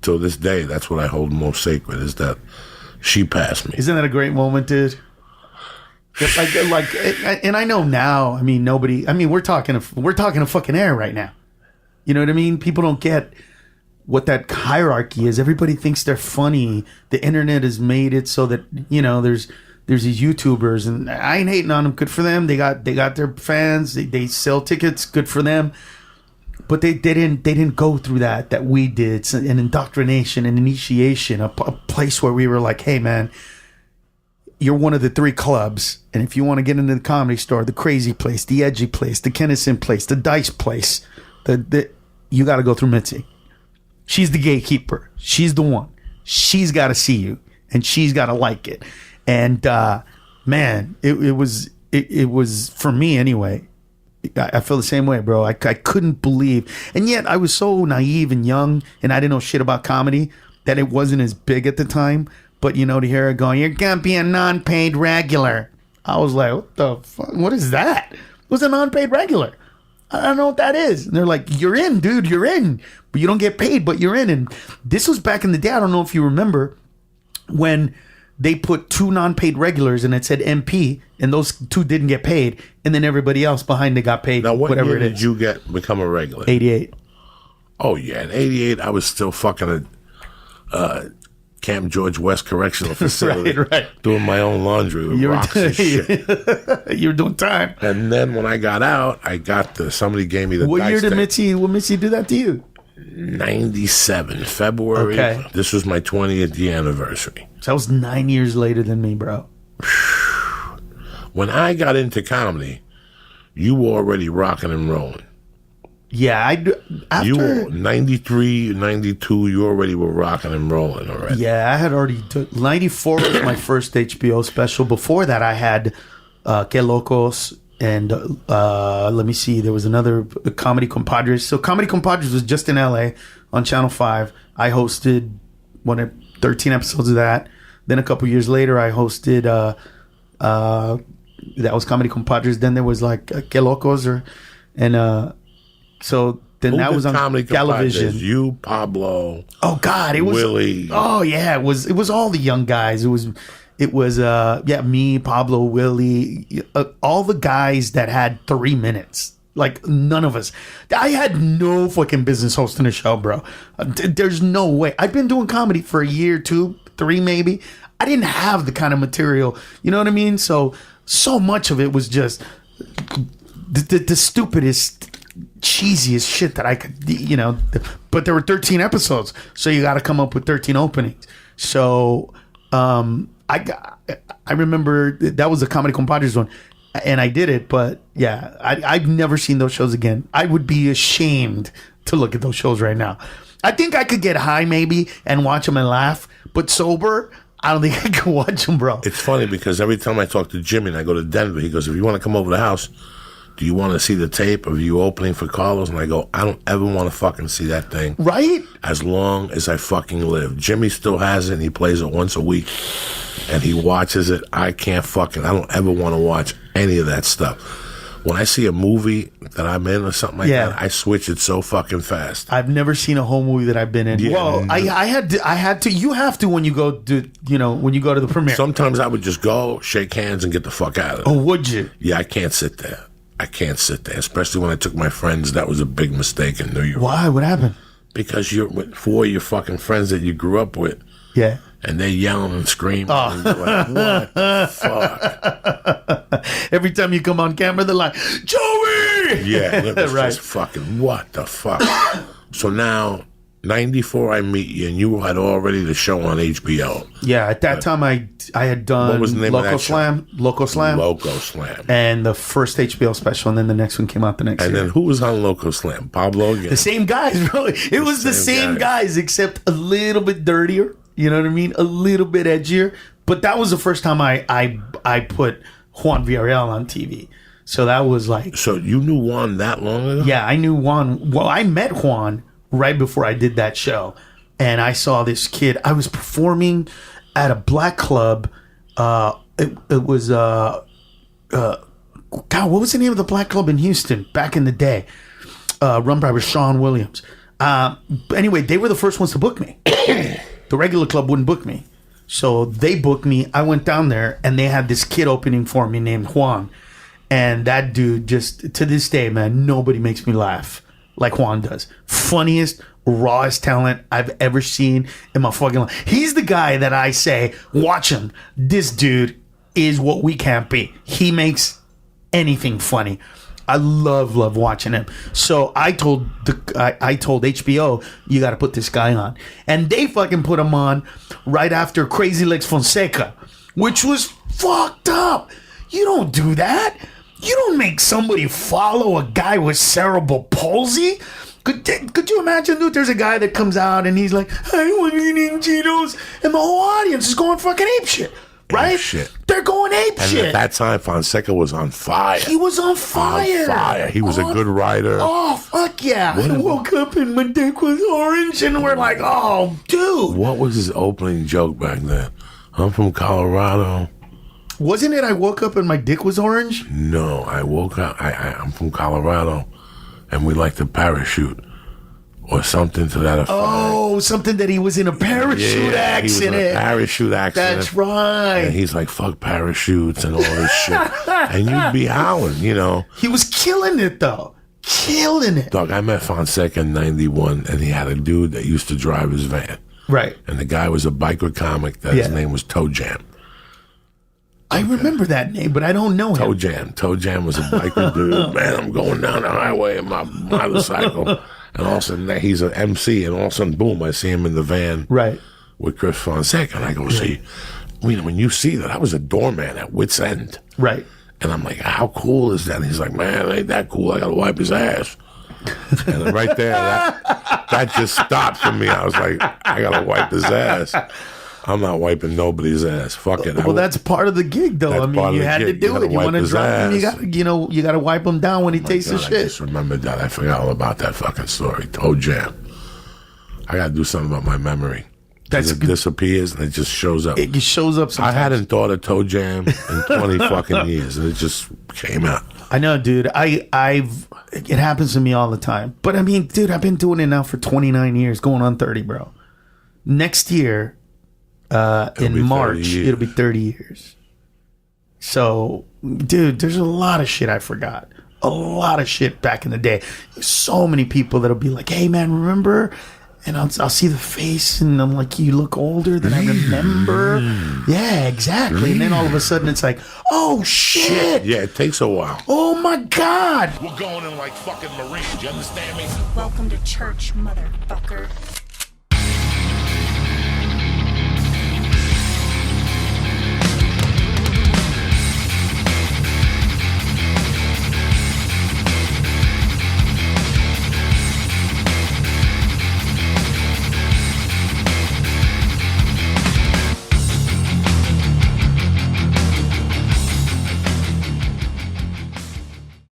till this day, that's what I hold most sacred, is that she passed me. Isn't that a great moment, dude? Like, and I know now. I mean, nobody. I mean, we're talking a fucking air right now. You know what I mean? People don't get what that hierarchy is. Everybody thinks they're funny. The internet has made it so that, you know, there's these YouTubers, and I ain't hating on them. Good for them. They got their fans. They sell tickets. Good for them. But they didn't go through that we did. It's an indoctrination, an initiation, a place where we were like, hey man, you're one of the 3 clubs, and if you want to get into the Comedy Store, the Crazy Place, the Edgy Place, the Kennison Place, the Dice Place, you got to go through Mitzi. She's the gatekeeper. She's the one. She's got to see you, and she's got to like it. And man, it was for me anyway. I feel the same way, bro. I couldn't believe, and yet I was so naive and young, and I didn't know shit about comedy, that it wasn't as big at the time. But, you know, to hear her going, you're going to be a non-paid regular. I was like, what the fuck? What is that? What's a non-paid regular? I don't know what that is. And they're like, you're in, dude. You're in. But you don't get paid, but you're in. And this was back in the day. I don't know if you remember when they put 2 non-paid regulars and it said MP, and those 2 didn't get paid. And then everybody else behind it got paid. Now, what whatever year it is. did you become a regular? 88. Oh, yeah. In 88, I was still fucking Camp George West Correctional Facility, right. doing my own laundry with rocks and shit. You were doing time. And then when I got out, somebody gave me the What dice year did tape. Mitzi do that to you? 97, February. Okay. This was my 20th year anniversary. So that was 9 years later than me, bro. When I got into comedy, you were already rocking and rolling. Yeah, after You were 93, 92, you already were rocking and rolling already. Yeah, I had already 94 was my first HBO special. Before that, I had Que Locos and let me see, there was another Comedy Compadres. So Comedy Compadres was just in LA on Channel 5. I hosted 13 episodes of that. Then a couple years later, I hosted that was Comedy Compadres. Then there was like Que Locos so then that was on television. You, Pablo. Oh God, it was Willie. Oh yeah, it was all the young guys. It was me, Pablo, Willie, all the guys that had 3 minutes. Like none of us. I had no fucking business hosting a show, bro. There's no way. I've been doing comedy for a year, 2, 3 maybe. I didn't have the kind of material. You know what I mean? So much of it was just the stupidest, cheesiest shit that I could, you know. But there were 13 episodes, so you got to come up with 13 openings. So I remember that was the Comedy Compadres one, and I did it. But yeah, I've never seen those shows again. I would be ashamed to look at those shows right now. I think I could get high maybe and watch them and laugh, but sober, I don't think I could watch them, bro. It's funny because every time I talk to Jimmy and I go to Denver, he goes, if you want to come over to the house, do you want to see the tape of you opening for Carlos? And I go, I don't ever want to fucking see that thing. Right? As long as I fucking live. Jimmy still has it, and he plays it once a week, and he watches it. I don't ever want to watch any of that stuff. When I see a movie that I'm in or something like that, I switch it so fucking fast. I've never seen a whole movie that I've been in. Yeah. Well, I had to. You have to when you go to the premiere. Sometimes I would just go, shake hands, and get the fuck out of there. Oh, would you? Yeah, I can't sit there. Especially when I took my friends. That was a big mistake in New York. Why? What happened? Because you're with 4 of your fucking friends that you grew up with. Yeah. And they're yelling and screaming. Oh. And you're like, what the fuck? Every time you come on camera, they're like, Joey! Yeah, it's right. just fucking, what the fuck? So now, 94, I meet you, and you had already the show on HBO. Yeah, at that time, I had done what was the name of that show? Loco Slam. And the first HBO special, and then the next one came out the next year. And then who was on Loco Slam? Pablo again? The same guys, bro. It was the same guys, except a little bit dirtier. You know what I mean? A little bit edgier. But that was the first time I put Juan Villarreal on TV. So that was like... So you knew Juan that long ago? Yeah, I knew Juan. Well, I met Juan right before I did that show. And I saw this kid. I was performing at a black club. It was... God, what was the name of the black club in Houston back in the day? Run by Rashawn Williams. Anyway, they were the first ones to book me. The regular club wouldn't book me. So they booked me. I went down there, and they had this kid opening for me named Juan. And that dude, just to this day, man, nobody makes me laugh like Juan does. Funniest, rawest talent I've ever seen in my fucking life. He's the guy that I say, watch him. This dude is what we can't be. He makes anything funny. I love watching him. So I told HBO, you got to put this guy on, and they fucking put him on right after Crazy Legs Fonseca, which was fucked up. You don't do that. You don't make somebody follow a guy with cerebral palsy. Could you imagine, dude? There's a guy that comes out and he's like, I want eating Cheetos, and the whole audience is going fucking ape shit. Right? Shit. They're going ape and shit. At that time, Fonseca was on fire. He was on fire. On fire. He was a good writer. Oh, fuck yeah. I woke up and my dick was orange, and we're like, oh, dude. What was his opening joke back then? I'm from Colorado. Wasn't it I woke up and my dick was orange? No, I woke up. I'm from Colorado, and we like to parachute. Or something to that effect. Oh, something that he was in a parachute accident. He was in a parachute accident. That's right. And he's like, fuck parachutes and all this shit. And you'd be howling, you know. He was killing it, though. Killing it. Dog, I met Fonseca in 91, and he had a dude that used to drive his van. Right. And the guy was a biker comic that his name was Toe Jam. I remember that name, but I don't know him. Toe Jam was a biker dude. Man, I'm going down the highway in my motorcycle. And all of a sudden, he's an MC, and all of a sudden, boom, I see him in the van with Chris Fonseca. And I go, see, when you see that, I was a doorman at Wits End. Right. And I'm like, how cool is that? And he's like, man, it ain't that cool. I got to wipe his ass. And then right there, that just stopped for me. I was like, I got to wipe his ass. I'm not wiping nobody's ass. Fuck it. Well, that's part of the gig, though. I mean, you had to do it. You want to drop him, you got to wipe him down when he tastes the shit. I just remembered that. I forgot all about that fucking story. Toe Jam. I got to do something about my memory. It disappears and it just shows up. It just shows up sometimes. I hadn't thought of Toe Jam in 20 fucking years, and it just came out. I know, dude. It happens to me all the time. But I mean, dude, I've been doing it now for 29 years, going on 30, bro. Next year, in March, it'll be 30 years. So, dude, there's a lot of shit I forgot. A lot of shit back in the day. There's so many people that'll be like, hey, man, remember? And I'll see the face, and I'm like, you look older than I remember. Yeah, exactly. And then all of a sudden, it's like, oh, shit. Yeah, it takes a while. Oh, my God. We're going in like fucking Marines. You understand me? Welcome to church, motherfucker.